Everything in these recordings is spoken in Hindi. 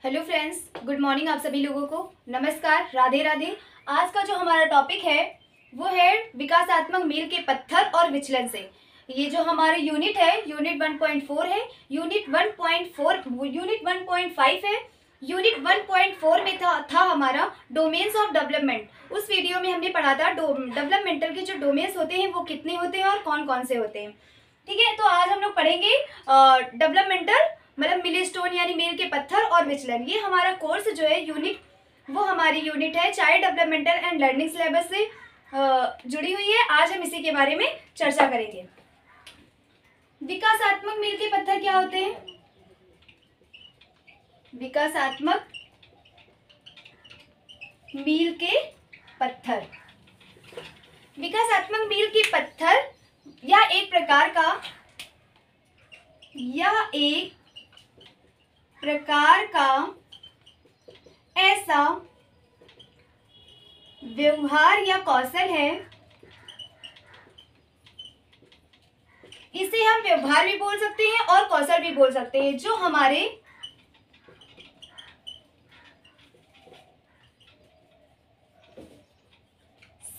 हेलो फ्रेंड्स, गुड मॉर्निंग आप सभी लोगों को। नमस्कार, राधे राधे। आज का जो हमारा टॉपिक है वो है विकासात्मक मील के पत्थर और विचलन से। ये जो हमारे यूनिट है, यूनिट 1.4 है। यूनिट 1.5 है। यूनिट 1.4 में था हमारा डोमेन्स ऑफ डेवलपमेंट। उस वीडियो में हमने पढ़ा था डेवलपमेंटल के जो डोमेन्स होते हैं वो कितने होते हैं और कौन कौन से होते हैं। ठीक है, तो आज हम लोग पढ़ेंगे डेवलपमेंटल मतलब मिलस्टोन यानी मील के पत्थर और विचलन। ये हमारा कोर्स जो है यूनिट, वो हमारी यूनिट है child developmental and learning syllabus से जुड़ी हुई है। आज हम इसी के बारे में चर्चा करेंगे। विकासात्मक मील के पत्थर क्या होते हैं? विकासात्मक मील के पत्थर, विकासात्मक मील के पत्थर या एक प्रकार का ऐसा व्यवहार या कौशल है, इसे हम व्यवहार भी बोल सकते हैं और कौशल भी बोल सकते हैं, जो हमारे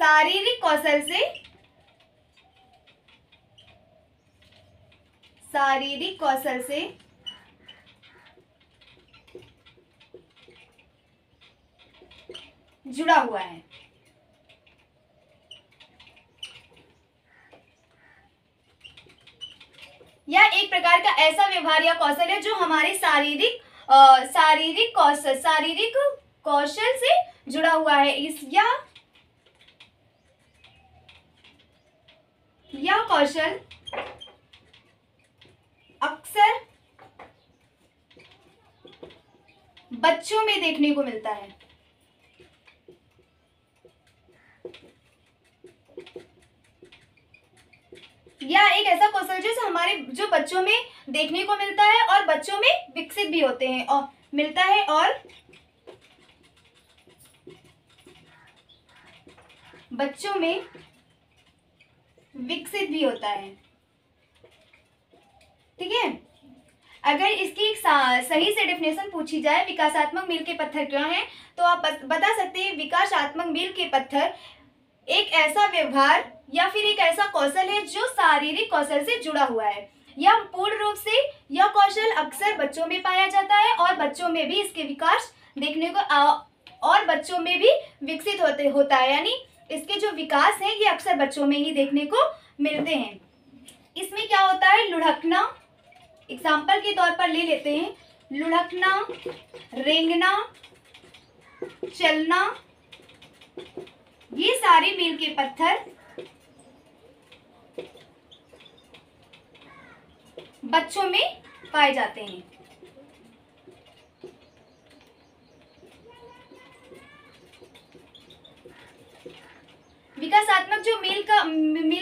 शारीरिक कौशल से जुड़ा हुआ है। यह एक प्रकार का ऐसा व्यवहार या कौशल है जो हमारे शारीरिक कौशल से जुड़ा हुआ है। यह कौशल अक्सर बच्चों में देखने को मिलता है। यह एक ऐसा कौशल जो बच्चों में देखने को मिलता है और बच्चों में विकसित भी होते हैं और मिलता है और बच्चों में विकसित भी होता है। ठीक है, अगर इसकी एक सही से डेफिनेशन पूछी जाए विकासात्मक मील के पत्थर क्या हैं, तो आप बता सकते हैं विकासात्मक मील के पत्थर एक ऐसा व्यवहार या फिर एक ऐसा कौशल है जो शारीरिक कौशल से जुड़ा हुआ है। यह पूर्ण रूप से यह कौशल अक्सर बच्चों में पाया जाता है और बच्चों में भी इसके विकास देखने को और बच्चों में भी विकसित होता है, यानी इसके जो विकास है ये अक्सर बच्चों में ही देखने को मिलते हैं। इसमें क्या होता है? लुढ़कना, एग्जाम्पल के तौर पर ले लेते हैं। लुढ़कना, रेंगना, चलना, ये सारे मील के पत्थर बच्चों में पाए जाते हैं। विकासात्मक जो मील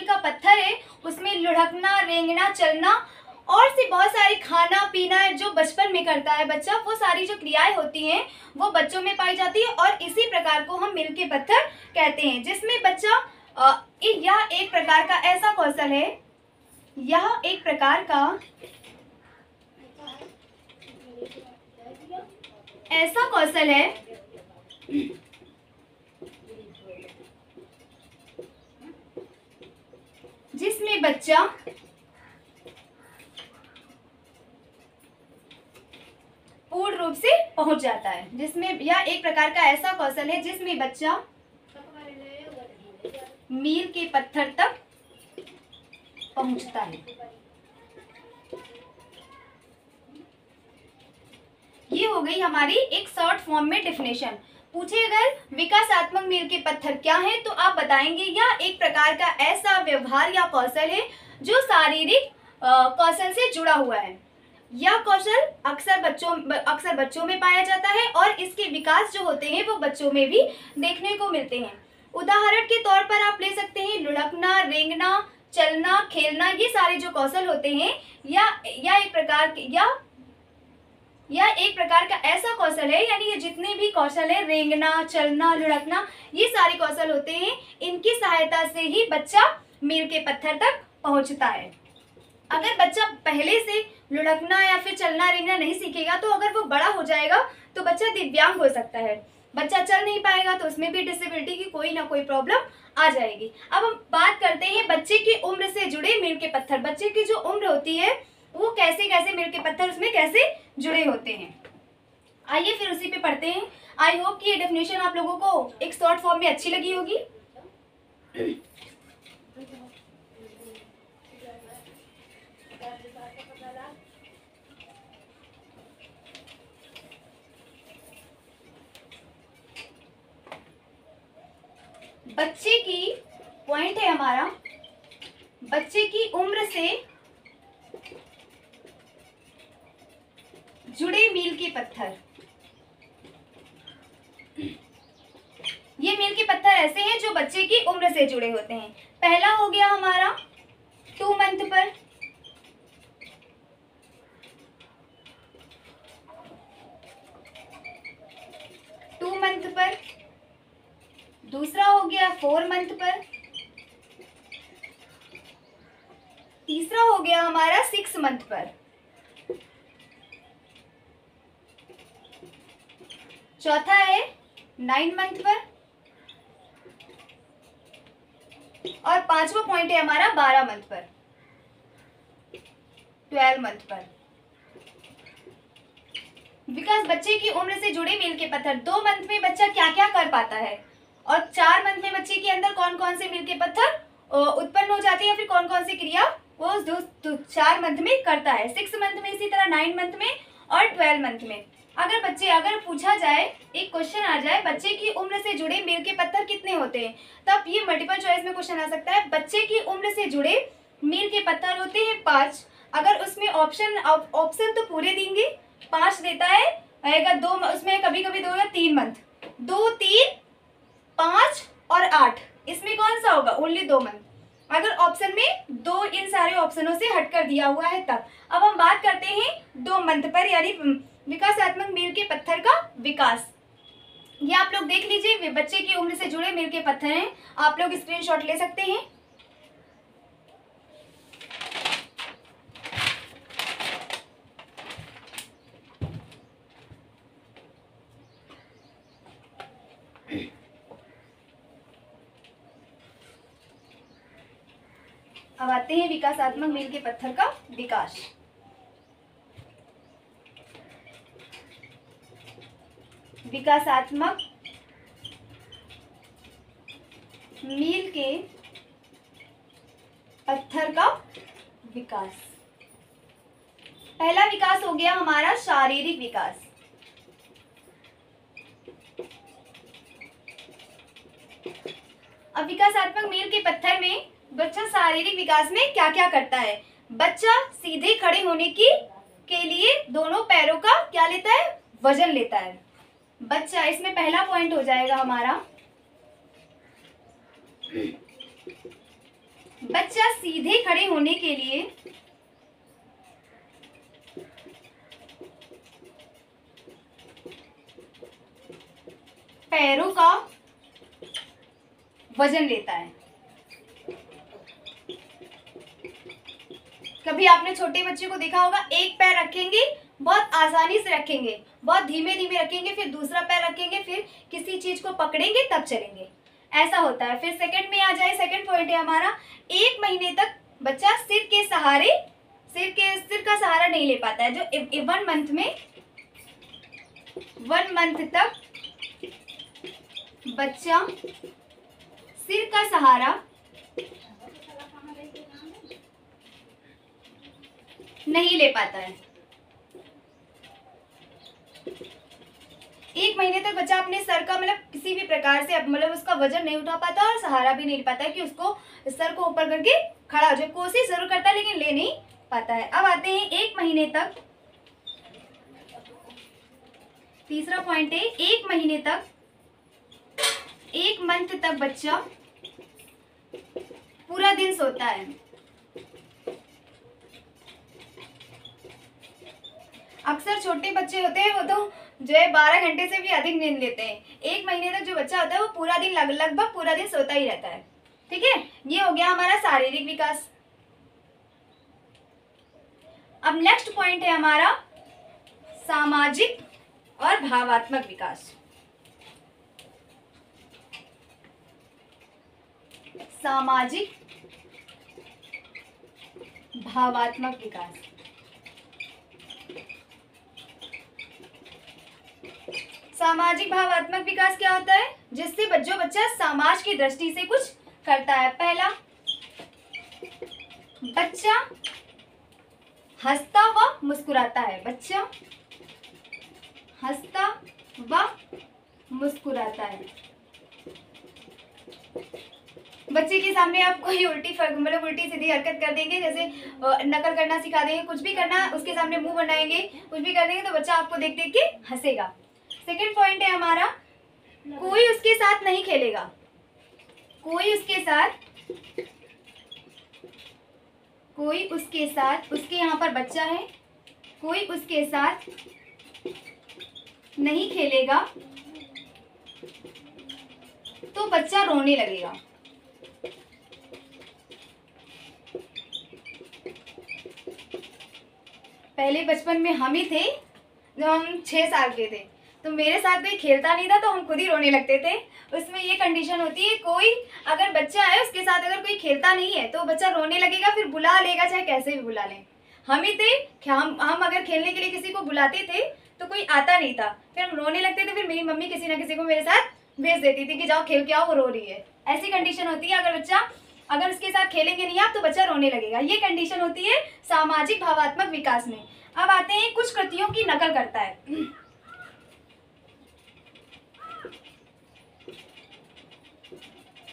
का पत्थर है उसमें लुढ़कना, रेंगना, चलना और से बहुत सारी खाना पीना जो बचपन में करता है बच्चा, वो सारी जो क्रियाएं होती हैं वो बच्चों में पाई जाती है और इसी प्रकार को हम मील के पत्थर कहते हैं, जिसमें बच्चा यह एक प्रकार का ऐसा कौशल है, यह एक प्रकार का ऐसा कौशल है जिसमें बच्चा पूर्ण रूप से पहुंच जाता है, जिसमें यह एक प्रकार का ऐसा कौशल है जिसमें बच्चा मील के पत्थर तक पहुंचता है। ये हो गई हमारी एक शॉर्ट फॉर्म में डेफिनेशन। पूछे अगर विकासात्मक मील के पत्थर क्या है तो आप बताएंगे यह एक प्रकार का ऐसा व्यवहार या कौशल है जो शारीरिक कौशल से जुड़ा हुआ है। यह कौशल अक्सर बच्चों में पाया जाता है और इसके विकास जो होते हैं वो बच्चों में भी देखने को मिलते हैं। उदाहरण के तौर पर आप ले सकते हैं लुढ़कना, रेंगना, चलना, खेलना, ये सारे जो कौशल होते हैं या एक प्रकार का ऐसा कौशल है, यानी ये जितने भी कौशल है रेंगना, चलना, लुढ़कना, ये सारे कौशल होते हैं, इनकी सहायता से ही बच्चा मील के पत्थर तक पहुंचता है। अगर बच्चा पहले से लुढ़कना या फिर चलना रेंगना नहीं सीखेगा तो अगर वो बड़ा हो जाएगा तो बच्चा दिव्यांग हो सकता है। बच्चा चल नहीं पाएगा तो उसमें भी डिसेबिलिटी की कोई ना कोई प्रॉब्लम आ जाएगी। अब हम बात करते हैं बच्चे की उम्र से जुड़े मील के पत्थर। बच्चे की जो उम्र होती है वो कैसे कैसे मील के पत्थर उसमें कैसे जुड़े होते हैं, आइए फिर उसी पे पढ़ते हैं। आई होप कि ये डेफिनेशन आप लोगों को एक शॉर्ट फॉर्म में अच्छी लगी होगी। बच्चे की पॉइंट है हमारा, बच्चे की उम्र से जुड़े मील के पत्थर। ये मील के पत्थर ऐसे हैं जो बच्चे की उम्र से जुड़े होते हैं। पहला हो गया हमारा 2 मंथ पर, दूसरा हो गया 4 मंथ पर, तीसरा हो गया हमारा 6 मंथ पर, चौथा है 9 मंथ पर और पांचवा पॉइंट है हमारा 12 मंथ पर, 12 मंथ पर। बिकॉज बच्चे की उम्र से जुड़े मील के पत्थर, 2 मंथ में बच्चा क्या क्या कर पाता है और 4 मंथ में बच्चे के अंदर कौन कौन से मील के पत्थर उत्पन्न हो जाते हैं, फिर कौन कौन सी क्रिया वो 4 मंथ में करता है, 6 मंथ में, इसी तरह 9 मंथ में और 12 मंथ में। अगर पूछा जाए, एक क्वेश्चन आ जाए बच्चे की उम्र से जुड़े मील के पत्थर कितने होते हैं, तब ये मल्टीपल चॉइस में क्वेश्चन आ सकता है। बच्चे की उम्र से जुड़े मील के पत्थर होते हैं 5। अगर उसमें ऑप्शन तो पूरे देंगे, 5 देता है, आएगा 2, उसमें कभी कभी 2 या 3 मंथ, 2, 3, 5 और 8, इसमें कौन सा होगा, ओनली 2 मंथ। अगर ऑप्शन में 2 इन सारे ऑप्शनों से हटकर दिया हुआ है तब। अब हम बात करते हैं 2 मंथ पर, यानी विकासात्मक मील के पत्थर का विकास। ये आप लोग देख लीजिए, बच्चे की उम्र से जुड़े मील के पत्थर हैं, आप लोग स्क्रीनशॉट ले सकते हैं। अब आते हैं विकासात्मक मील के पत्थर का विकास। विकासात्मक मील के पत्थर का विकास। पहला विकास हो गया हमारा शारीरिक विकास। अब विकासात्मक मील के पत्थर में बच्चा शारीरिक विकास में क्या क्या करता है। बच्चा सीधे खड़े होने के लिए दोनों पैरों का क्या लेता है, वजन लेता है। बच्चा, इसमें पहला पॉइंट हो जाएगा हमारा, बच्चा सीधे खड़े होने के लिए पैरों का वजन लेता है। कभी आपने छोटे बच्चे को देखा होगा, एक पैर रखेंगे, बहुत आसानी से रखेंगे, बहुत धीमे धीमे रखेंगे, फिर दूसरा पैर रखेंगे, फिर किसी चीज को पकड़ेंगे तब चलेंगे, ऐसा होता है। फिर सेकंड में आ जाए, सेकंड पॉइंट है हमारा, 1 महीने तक बच्चा सिर का सहारा नहीं ले पाता है। जो 1 मंथ तक बच्चा सिर का सहारा नहीं ले पाता है। 1 महीने तक बच्चा अपने सर का किसी भी प्रकार से उसका वजन नहीं उठा पाता और सहारा भी नहीं ले पाता है कि उसको सर को ऊपर करके खड़ा हो जाए। कोशिश जरूर करता है लेकिन ले नहीं पाता है। अब आते हैं 1 महीने तक, तीसरा पॉइंट है, 1 महीने तक, 1 मंथ तक बच्चा पूरा दिन सोता है। अक्सर छोटे बच्चे होते हैं वो तो जो है 12 घंटे से भी अधिक नींद लेते हैं। 1 महीने तक जो बच्चा होता है वो पूरा दिन लगभग पूरा दिन सोता ही रहता है। ठीक है, ये हो गया हमारा शारीरिक विकास। अब नेक्स्ट पॉइंट है हमारा सामाजिक और भावात्मक विकास। सामाजिक भावात्मक विकास। सामाजिक भावात्मक विकास क्या होता है? जिससे जो बच्चा समाज की दृष्टि से कुछ करता है। पहला, बच्चा हंसता व मुस्कुराता है। बच्चा हंसता व मुस्कुराता है। बच्चे के सामने आप कोई मतलब उल्टी सीधी हरकत कर देंगे, जैसे नकल करना सिखा देंगे, कुछ भी करना, उसके सामने मुंह बनाएंगे, कुछ भी कर देंगे तो बच्चा आपको देख देख के हंसेगा। सेकंड पॉइंट है हमारा, कोई उसके साथ नहीं खेलेगा। कोई उसके साथ उसके यहाँ पर बच्चा है, कोई उसके साथ नहीं खेलेगा तो बच्चा रोने लगेगा। पहले बचपन में हम ही थे, जब हम 6 साल के थे, तो मेरे साथ कोई खेलता नहीं था तो हम खुद ही रोने लगते थे। उसमें ये कंडीशन होती है, कोई अगर बच्चा है उसके साथ अगर कोई खेलता नहीं है तो बच्चा रोने लगेगा, फिर बुला लेगा, चाहे कैसे भी बुला लें। हम ही थे, हम अगर खेलने के लिए किसी को बुलाते थे तो कोई आता नहीं था, फिर हम रोने लगते थे, फिर मेरी मम्मी किसी ना किसी को मेरे साथ भेज देती थी कि जाओ खेल के आओ, वो रो रही है। ऐसी कंडीशन होती है, अगर उसके साथ खेलेंगे नहीं आप तो बच्चा रोने लगेगा। ये कंडीशन होती है सामाजिक भावात्मक विकास में। अब आते हैं, कुछ कृतियों की नकल करता है।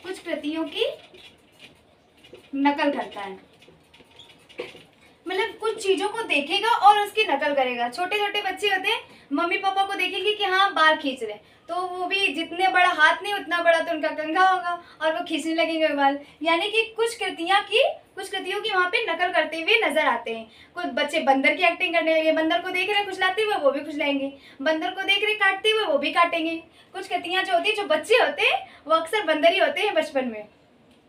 कुछ कृतियों की नकल करता है, मतलब कुछ चीजों को देखेगा और उसकी नकल करेगा। छोटे छोटे बच्चे होते हैं, मम्मी पापा को देखेंगे कि हाँ बाल खींच रहे, तो वो भी जितने बड़ा हाथ नहीं उतना बड़ा तो उनका कंघा होगा और वो खींचने लगेंगे बाल। यानी कि कुछ कृतियों की वहाँ पे नकल करते हुए नजर आते हैं। कुछ बच्चे बंदर की एक्टिंग करने लगे, बंदर को देख रहे खुजलाते हुए वो भी खुजलाएंगे, बंदर को देख रहे काटते हुए वो भी काटेंगे। कुछ कृतियाँ जो होती है, जो बच्चे होते हैं वो अक्सर बंदर ही होते हैं बचपन में,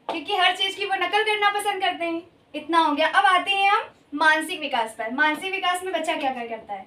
क्योंकि हर चीज की वो नकल करना पसंद करते हैं। इतना हो गया। अब आते हैं हम मानसिक विकास पर। मानसिक विकास में बच्चा क्या करता है?